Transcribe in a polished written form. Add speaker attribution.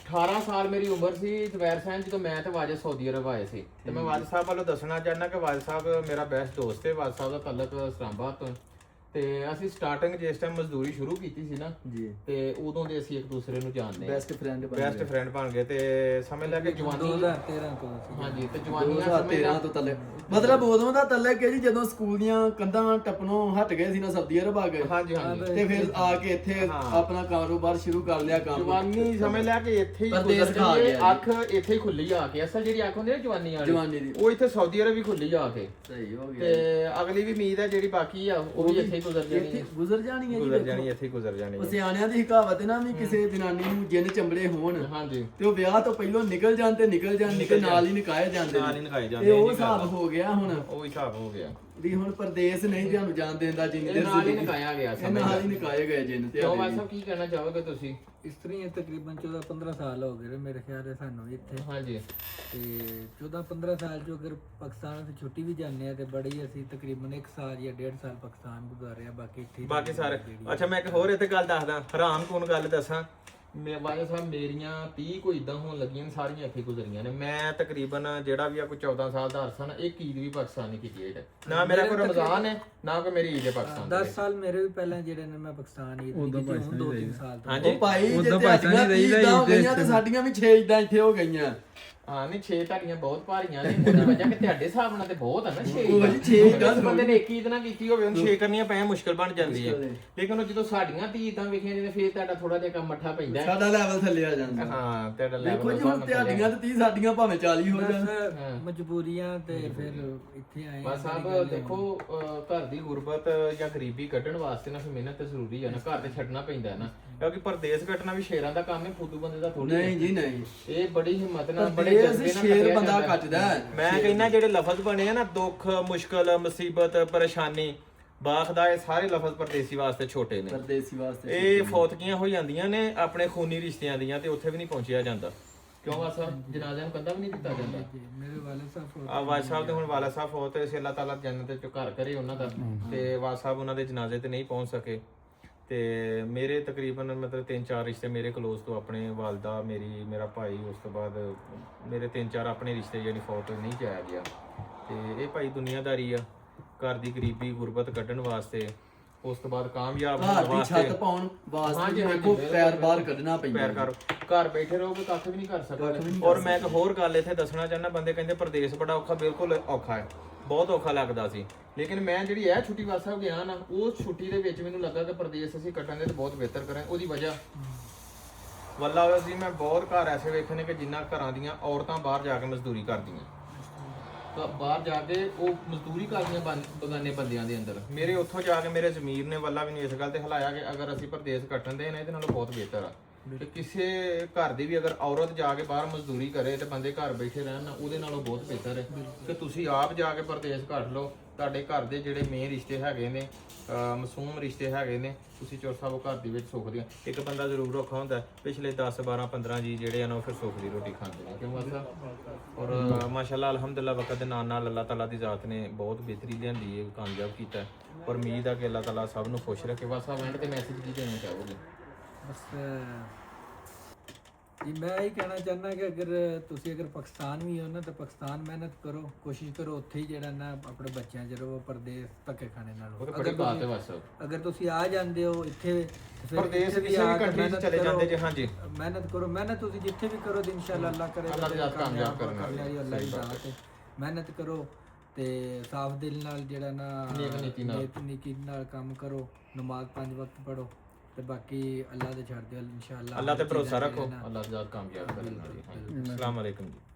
Speaker 1: 18 ਸਾਲ ਮੇਰੀ ਉਮਰ ਸੀ ਜ਼ੁਬੈਰ ਸਾਹਿਬ ਜਦੋਂ ਮੈਂ ਤੇ ਵਾਜਦ ਸਊਦੀ ਅਰਬ ਆਏ ਸੀ ਤੇ ਮੈਂ ਵਾਜਦ ਸਾਹਿਬ ਵੱਲੋਂ ਦੱਸਣਾ ਚਾਹੁੰਦਾ ਕਿ ਵਾਜਦ ਸਾਹਿਬ ਮੇਰਾ ਬੈਸਟ ਦੋਸਤ ਹੈ। ਵਾਜਦ ਸਾਹਿਬ ਦਾ ਤਾਲੁਕ ਇਸਲਾਮਾਬਾਦ ਤੋਂ ਤੇ ਅਸੀਂ ਸਟਾਰਟਿੰਗ ਜਿਸ ਟਾਈਮ ਮਜ਼ਦੂਰੀ ਸ਼ੁਰੂ ਕੀਤੀ ਸੀ ਨਾ
Speaker 2: ਜੀ
Speaker 1: ਤੇ ਉਦੋਂ ਦੇ ਅਸੀਂ ਇੱਕ ਦੂਸਰੇ ਨੂੰ ਜਾਣਦੇ
Speaker 2: ਬੈਸਟ ਫਰੈਂਡ
Speaker 1: ਬਣ ਗਏ ਤੇ ਸਮਝ ਲੈ ਕੇ ਜਵਾਨੀ
Speaker 3: 2013 ਤੋਂ
Speaker 1: ਹਾਂਜੀ ਤੇ ਜਵਾਨੀਆਂ
Speaker 2: 2013 ਤੋਂ ਤੱਲੇ ਮਤਲਬ ਉਦੋਂ ਦਾ ਤੱਲਕ ਹੈ ਜੀ ਜਦੋਂ ਸਕੂਲ ਦੀਆਂ ਕੰਧਾਂ ਟੱਪਣੋਂ ਹਟ ਗਏ ਸੀ ਨਾ ਸਊਦੀ ਅਰਬ ਆ ਗਏ
Speaker 1: ਹਾਂਜੀ
Speaker 2: ਤੇ ਫਿਰ ਆ ਕੇ ਇੱਥੇ ਆਪਣਾ ਕਾਰੋਬਾਰ ਸ਼ੁਰੂ ਕਰ ਲਿਆ ਕੰਮ
Speaker 1: ਜਵਾਨੀ ਸਮਝ ਲੈ ਕੇ ਇੱਥੇ ਹੀ
Speaker 2: ਪਰਦੇਸ
Speaker 1: ਗੁਜ਼ਰ
Speaker 2: ਖਾ
Speaker 1: ਗਈ
Speaker 2: ਗਿਆ
Speaker 1: ਅੱਖ ਇੱਥੇ ਹੀ ਖੁੱਲੀ ਆ ਕੇ ਅਸਲ ਜਿਹੜੀ ਅੱਖ ਹੁੰਦੀ ਹੈ ਜਵਾਨੀ
Speaker 2: ਜਵਾਨੀ ਦੀ।
Speaker 1: ਉਹ ਇੱਥੇ ਸਊਦੀ ਅਰਬ ਵੀ ਖੁੱਲੀ ਆ ਕੇ
Speaker 2: ਸਹੀ ਹੋ ਗਿਆ
Speaker 1: ਤੇ ਅਗਲੀ ਵੀ ਉਮੀਦ ਹੈ ਜਿਹੜੀ ਬਾਕੀ ਆ ਉਹ ਵੀ ਇੱਥੇ ਹੀ ਗੁਜ਼ਰ ਜਾਣੀ ਹੈ
Speaker 2: ਗੁਜ਼ਰ ਜਾਣੀ ਹੈ ਜੀ
Speaker 1: ਗੁਜ਼ਰ ਜਾਣੀ ਇੱਥੇ ਹੀ ਗੁਜ਼ਰ ਜਾਣੀ
Speaker 2: ਉਹ ਸਿਆਣਿਆਂ ਦੀ ਕਹਾਵਤ ਹੈ ਨਾ ਵੀ ਕਿਸੇ ਜਨਾਨੀ ਨੂੰ ਜਿੰਨ ਚੰਬੜੇ ਹੋਣ
Speaker 1: ਹਾਂਜੀ
Speaker 2: ਤੇ ਉਹ ਵਿਆਹ ਤੋਂ ਪਹਿਲਾਂ ਨਿਕਲ ਜਾਣ ਤੇ ਨਾਲ ਹੀ ਨਿਕਾਏ ਜਾਂਦੇ
Speaker 1: ਨਾਲ ਹੀ ਨਿਕਾਏ ਜਾਂਦੇ
Speaker 2: ਇਹ ਉਹ ਹਿਸਾਬ ਹੋ ਗਿਆ ਹੁਣ
Speaker 1: ਉਹ ਹਿਸਾਬ ਹੋ ਗਿਆ
Speaker 2: ਵੀ ਹੁਣ ਪਰਦੇਸ ਨਹੀਂ ਤੁਹਾਨੂੰ ਜਾਣ ਦੇਂਦਾ ਜਿੰਨੀ
Speaker 1: ਇਹ
Speaker 2: ਦੇਰ
Speaker 1: ਨਾਲ ਹੀ ਨਿਕਾਇਆ ਗਿਆ
Speaker 2: ਇਹ ਨਾਲ ਹੀ ਨਿਕਾਏ ਗਏ ਜਿੰਨ ਤੇ
Speaker 1: ਕਿਉਂ ਵਾਸਾ ਕੀ ਕਹਿਣਾ ਚਾਹੋਗੇ ਤੁਸੀਂ
Speaker 3: ਇਸ ਤਰ੍ਹਾਂ ਹੀ ਤਕਰੀਬਨ 14-15 ਸਾਲ ਹੋ ਗਏ ਮੇਰੇ ਖਿਆਲ ਹੈ ਸਾਨੂੰ ਇੱਥੇ
Speaker 1: ਹਾਂਜੀ
Speaker 3: ਤੇ 14-15 ਸਾਲ ਚ ਅਗਰ ਪਾਕਿਸਤਾਨ ਤੋਂ ਛੁੱਟੀ ਵੀ ਜਾਂਦੇ ਆ ਤੇ ਬੜੀ ਅਸੀਂ ਤਕਰੀਬਨ 1 ਸਾਲ ਜਾਂ 1.5 ਸਾਲ ਪਾਕਿਸਤਾਨ ਗੁਜ਼ਾਰਿਆ ਬਾਕੀ ਇੱਥੇ ਹੀ
Speaker 1: ਬਾਕੀ ਸਾਰੇ ਅੱਛਾ ਮੈਂ ਇੱਕ ਹੋਰ ਇੱਥੇ ਗੱਲ ਦੱਸਦਾ ਹਰਾਮ ਕੌਣ ਗੱਲ ਦੱਸਾਂ ਮੈਂ ਵਾਜਦ ਸਾਹਿਬ ਮੇਰੀਆਂ 30 ਕੋਈ ਇਦਾਂ ਹੋਣ ਲੱਗੀਆਂ ਸਾਰੀਆਂ ਇੱਥੇ ਗੁਜ਼ਰੀਆਂ ਨੇ ਮੈਂ ਤਕਰੀਬਨ ਜਿਹੜਾ ਵੀ ਆ ਕੋਈ 14 ਸਾਲ ਦਾ ਅਰਸਾ ਨਾ ਇੱਕ ਈਦ ਵੀ ਪਾਕਿਸਤਾਨ ਨਹੀਂ ਕੀਤੀ ਹੈ ਨਾ ਮੇਰਾ ਕੋਈ ਰਮਜ਼ਾਨ ਹੈ ਨਾ ਕੋਈ ਮੇਰੀ ਈਦ ਹੈ ਪਾਕਿਸਤਾਨ
Speaker 3: 10 ਸਾਲ ਮੇਰੇ ਵੀ ਪਹਿਲਾਂ ਜਿਹੜੇ ਨੇ ਮੈਂ ਪਾਕਿਸਤਾਨ ਹੀ ਕੀਤੀ ਹੁਣ 2-3 ਸਾਲ ਤੋਂ
Speaker 1: ਹਾਂਜੀ
Speaker 2: ਉਹ ਭਾਈ ਜੇ ਸਾਡੀਆਂ 30 ਇਦਾਂ ਹੋ ਗਈਆਂ ਤੇ ਸਾਡੀਆਂ ਵੀ 6 ਇਦਾਂ ਇੱਥੇ ਹੋ ਗਈਆਂ
Speaker 1: ਹਾਂ ਨਹੀਂ 6 ਤੁਹਾਡੀਆਂ ਬਹੁਤ ਭਾਰੀਆਂ ਨੇ ਉਹਦੀ ਵਜ੍ਹਾ ਕਿ ਤੁਹਾਡੇ ਹਿਸਾਬ ਨਾਲ ਤੇ ਬਹੁਤ ਆ ਨਾ 6
Speaker 2: ਉਹ ਜੀ 6 ਇਦਾਂ
Speaker 1: ਬੰਦੇ ਨੇ ਇੱਕ ਈਦ ਨਾ ਕੀਤੀ ਹੋਵੇ ਉਹਨੂੰ 6 ਕਰਨੀਆਂ ਪੈ ਮੁਸ਼ਕਲ ਬਣ ਜਾਂਦੀ ਹੈ ਲੇਕਿਨ ਉਹ ਜਦੋਂ ਸਾਡੀਆਂ 30 ਇਦਾਂ ਵੇਖੀਆਂ ਜਿਵੇਂ ਫੇਰ ਤੁਹਾਡਾ ਥੋੜਾ ਜਿਹਾ ਕੰਮ ਮੱਠਾ ਪੈਂਦਾ ਹੈ
Speaker 2: ਸਾਡਾ ਲੈਵਲ ਥੱਲੇ ਆ ਜਾਂਦਾ
Speaker 1: ਹਾਂ ਤੁਹਾਡਾ
Speaker 2: ਦੇਖੋ
Speaker 1: ਲੈਵਲ
Speaker 2: ਜੀ ਹੁਣ ਤੁਹਾਡੀਆਂ ਤੇ 30 ਸਾਡੀਆਂ ਭਾਵੇਂ 40 ਹੋ ਜਾਣ
Speaker 3: ਬਸ ਮਜਬੂਰੀਆਂ ਤੇ ਫਿਰ ਇੱਥੇ ਆਏ
Speaker 1: ਬਸ ਸਾਹਿਬ ਦੇਖੋ ਘਰ ਦੀ ਗੁਰਬਤ ਜਾਂ ਗਰੀਬੀ ਕੱਢਣ ਵਾਸਤੇ ਨਾ ਫਿਰ ਮਿਹਨਤ ਤੇ ਜ਼ਰੂਰੀ ਹੈ ਨਾ ਘਰ ਤੇ ਛੱਡਣਾ ਪੈਂਦਾ ਹੈ ਨਾ ਕਿਉਂਕਿ ਪਰਦੇਸ ਕੱਟਣਾ ਵੀ ਸ਼ੇਰਾਂ ਦਾ ਕੰਮ ਹੈ ਫੁੱਦੂ ਬੰਦੇ ਦਾ ਥੋੜੀ
Speaker 2: ਨਹੀਂ ਜੀ ਨਹੀਂ
Speaker 1: ਇਹ ਬੜੀ ਹਿੰਮਤ ਨਾਲ ਬੜੇ ਜਜ਼ਬੇ ਨਾਲ
Speaker 2: ਸ਼ੇਰ
Speaker 1: ਕੱਟਿਆ
Speaker 2: ਬੰਦਾ
Speaker 1: ਜਾਂਦਾ ਹੈ।
Speaker 2: ਕੱਟਦਾ
Speaker 1: ਮੈਂ ਕਹਿੰਦਾ ਜਿਹੜੇ ਲਫ਼ਜ਼ ਬਣੇ ਆ ਨਾ ਦੁੱਖ ਮੁਸ਼ਕਲ ਮੁਸੀਬਤ ਪਰੇਸ਼ਾਨੀ ਬਾਖਦਾ ਇਹ ਸਾਰੇ ਲਫ਼ਜ਼ ਪਰਦੇਸੀ ਵਾਸਤੇ ਛੋਟੇ ਨੇ
Speaker 2: ਪਰਦੇਸੀ ਵਾਸਤੇ
Speaker 1: ਇਹ ਫੌਤਗੀਆਂ ਹੋ ਜਾਂਦੀਆਂ ਨੇ ਆਪਣੇ ਖੂਨੀ ਰਿਸ਼ਤਿਆਂ ਦੀਆਂ ਤੇ ਉੱਥੇ ਵੀ ਨਹੀਂ ਪਹੁੰਚਿਆ ਜਾਂਦਾ ਕਿਉਂ ਵਾਸਾ ਜਨਾਜ਼ਿਆਂ ਨੂੰ ਕੰਦਾ ਵੀ ਨਹੀਂ ਦਿੱਤਾ ਜਾਂਦਾ
Speaker 3: ਮੇਰੇ ਵਾਲਿਦ ਸਾਹਿਬ
Speaker 1: ਆਵਾਜ਼ ਸਾਹਿਬ ਤੇ ਹੁਣ ਵਾਲਾ ਸਾਹਿਬ ਫੌਤ ਹੈ ਅੱਲਾਹ ਤਾਲਾ ਜੰਨਤ ਚ ਘਰ ਕਰੇ ਉਹਨਾਂ ਦਾ ਤੇ ਵਾਜ ਸਾਹਿਬ ਉਹਨਾਂ ਦੇ ਜਨਾਜ਼ੇ ਤੇ ਨਹੀਂ ਪਹੁੰਚ ਸਕੇ ਤੇ ਮੇਰੇ ਤਕਰੀਬਨ ਮਤਲਬ 3-4 ਰਿਸ਼ਤੇ ਮੇਰੇ ਕਲੋਜ਼ ਤੋਂ ਆਪਣੇ ਵਾਲਦਾ ਮੇਰਾ ਭਾਈ ਉਸ ਤੋਂ ਬਾਅਦ ਮੇਰੇ 3-4 ਆਪਣੇ ਰਿਸ਼ਤੇ ਜਿਹੜੀ ਫੌਤ ਨਹੀਂ ਜਾਇਆ ਗਿਆ ਤੇ ਇਹ ਭਾਈ ਦੁਨੀਆਦਾਰੀ ਆ ਘਰ ਦੀ ਗਰੀਬੀ ਗੁਰਬਤ ਕੱਢਣ ਵਾਸਤੇ ਉਸ ਤੋਂ ਬਾਅਦ ਕਾਮਯਾਬ ਹੋਣ
Speaker 2: ਘਰ ਦੀ
Speaker 1: ਵਾਸਤੇ
Speaker 2: ਛੱਤ ਪਾਉਣ ਵਾਸਤੇ ਦੇਖੋ ਪੈਰ ਬਾਹਰ ਕੱਢਣਾ ਪੈਂਦਾ
Speaker 1: ਘਰ ਬੈਠੇ ਰਹੋਗੇ ਕੱਖ ਵੀ ਨਹੀਂ ਕਰ ਸਕਦੇ ਔਰ ਮੈਂ ਇੱਕ ਹੋਰ ਗੱਲ ਇੱਥੇ ਦੱਸਣਾ ਚਾਹੁੰਦਾ ਬੰਦੇ ਕਹਿੰਦੇ ਪ੍ਰਦੇਸ਼ ਬੜਾ ਔਖਾ ਬਿਲਕੁਲ ਔਖਾ ਹੈ ਬਹੁਤ ਔਖਾ ਲੱਗਦਾ ਸੀ ਲੇਕਿਨ ਮੈਂ ਜਿਹੜੀ ਇਹ ਛੁੱਟੀ ਵਾਸਤੇ ਗਿਆ ਨਾ ਉਸ ਛੁੱਟੀ ਦੇ ਵਿੱਚ ਮੈਨੂੰ ਲੱਗਾ ਕਿ ਪ੍ਰਦੇਸ਼ ਅਸੀਂ ਕੱਟਾਂਗੇ ਤੇ ਬਹੁਤ ਬਿਹਤਰ ਕਰਾਂਗੇ ਉਹਦੀ ਵਜ੍ਹਾ ਵੱਲਾ ਜੀ ਮੈਂ ਬਹੁਤ ਘਰ ਐਸੇ ਵੇਖੇ ਨੇ ਕਿ ਜਿੰਨਾ ਘਰਾਂ ਦੀਆਂ ਔਰਤਾਂ ਬਾਹਰ ਜਾ ਕੇ ਮਜ਼ਦੂਰੀ ਕਰਦੀਆਂ ਤਾਂ ਬਾਹਰ ਜਾ ਕੇ ਉਹ ਮਜ਼ਦੂਰੀ ਕਰਦੀਆਂ ਬਗਾਨੇ ਬੰਦਿਆਂ ਦੇ ਅੰਦਰ ਮੇਰੇ ਉੱਥੋਂ ਜਾ ਕੇ ਮੇਰੇ ਜ਼ਮੀਰ ਨੇ ਵੱਲਾ ਮੈਨੂੰ ਇਸ ਗੱਲ ਤੇ ਹਿਲਾਇਆ ਕਿ ਅਗਰ ਅਸੀਂ ਪ੍ਰਦੇਸ਼ ਕੱਟਣ ਦੇ ਨੇ ਇਹਦੇ ਨਾਲੋਂ ਬਹੁਤ ਬਿਹਤਰ ਆ ਤੇ ਕਿਸੇ ਘਰ ਦੀ ਵੀ ਅਗਰ ਔਰਤ ਜਾ ਕੇ ਬਾਹਰ ਮਜ਼ਦੂਰੀ ਕਰੇ ਤੇ ਬੰਦੇ ਘਰ ਬੈਠੇ ਰਹਿਣ ਨਾ ਉਹਦੇ ਨਾਲੋਂ ਬਹੁਤ ਬਿਹਤਰ ਹੈ ਕਿ ਤੁਸੀਂ ਆਪ ਜਾ ਕੇ ਪ੍ਰਦੇਸ਼ ਕੱਟ ਲਓ ਤੁਹਾਡੇ ਘਰ ਦੇ ਜਿਹੜੇ ਮੇਨ ਰਿਸ਼ਤੇ ਹੈਗੇ ਨੇ ਮਾਸੂਮ ਰਿਸ਼ਤੇ ਹੈਗੇ ਨੇ ਤੁਸੀਂ ਚੋਰ ਸਾਹਿਬ ਘਰ ਦੇ ਵਿੱਚ ਸੁੱਖ ਦੀਆਂ ਇੱਕ ਬੰਦਾ ਜ਼ਰੂਰ ਔਖਾ ਹੁੰਦਾ ਪਿਛਲੇ 10 12 15 ਜੀ ਜਿਹੜੇ ਆ ਨਾ ਉਹ ਫਿਰ ਸੁੱਖ ਦੀ ਰੋਟੀ ਖਾਂਦੇ ਨੇ ਕਿਉਂ ਵਾਸਾ ਔਰ ਮਾਸ਼ਾਅੱਲਾ ਅਲਹਮਦੁਲਿਲਾ ਵਕਤ ਦੇ ਨਾਲ ਨਾਲ ਅੱਲਾਹ ਤਾਲਾ ਦੀ ਜ਼ਾਤ ਨੇ ਬਹੁਤ ਬਿਹਤਰੀ ਲਿਆਂਦੀ ਹੈ ਕਾਮਯਾਬ ਕੀਤਾ ਔਰ ਉਮੀਦ ਆ ਕਿ ਅੱਲਾਹ ਤਾਲਾ ਸਭ ਨੂੰ ਖੁਸ਼ ਰੱਖੇ ਵਾਸਾ ਵੈਂਡ ਤੇ ਮੈਸੇਜ ਕੀ ਦੇਣਾ ਚਾਹੋਗੇ
Speaker 3: ਬਸ ਜੀ ਮੈਂ ਇਹ ਕਹਿਣਾ ਚਾਹੁੰਦਾ ਕਿ ਅਗਰ ਪਾਕਿਸਤਾਨ ਵੀ ਹੋ ਨਾ ਤਾਂ ਪਾਕਿਸਤਾਨ ਮਿਹਨਤ ਕਰੋ ਕੋਸ਼ਿਸ਼ ਕਰੋ ਉੱਥੇ ਹੀ ਜਿਹੜਾ ਨਾ ਆਪਣੇ ਬੱਚਿਆਂ ਜਦੋਂ ਪਰਦੇਸ ਧੱਕੇ ਖਾਣੇ ਨਾਲ ਅਗਰ ਤੁਸੀਂ ਆ ਜਾਂਦੇ ਹੋ ਇੱਥੇ
Speaker 1: ਪਰਦੇਸ ਕਿਸੇ ਵੀ ਕੰਟਰੀ 'ਚ ਚਲੇ ਜਾਂਦੇ ਜੇ ਹਾਂਜੀ
Speaker 3: ਮਿਹਨਤ ਕਰੋ ਮਿਹਨਤ ਤੁਸੀਂ ਜਿੱਥੇ ਵੀ ਕਰੋ ਤੇ ਇਨਸ਼ਾਅੱਲਾ ਅੱਲਾਹ ਕਰੇ
Speaker 1: ਅੱਲਾਹ ਦੀ ਜ਼ਾਤ ਕਾਮਯਾਬ ਕਰਨ ਵਾਲੀ
Speaker 3: ਅੱਲਾਹ ਦੀ ਜ਼ਾਤ ਮਿਹਨਤ ਕਰੋ ਤੇ ਸਾਫ਼ ਦਿਲ ਨਾਲ ਜਿਹੜਾ ਨਾ ਨੇਕ ਨੀਤੀ ਨਾਲ ਕੰਮ ਕਰੋ ਨਮਾਜ਼ 5 ਵਕਤ ਪੜੋ ਤੇ ਬਾਕੀ ਅੱਲਾਹ ਦੇ ਛੱਡ ਦਿਓ ਇਨਸ਼ਾਅੱਲਾ
Speaker 1: ਅੱਲਾਹ ਤੇ ਭਰੋਸਾ ਰੱਖੋ ਅੱਲਾਹ ਦੀ ਜ਼ਾਤ ਕਾਮਯਾਬ ਕਰਨ ਵਾਲੀ ਅਸਲਾਮ ਅਲੈਕੁਮ ਜੀ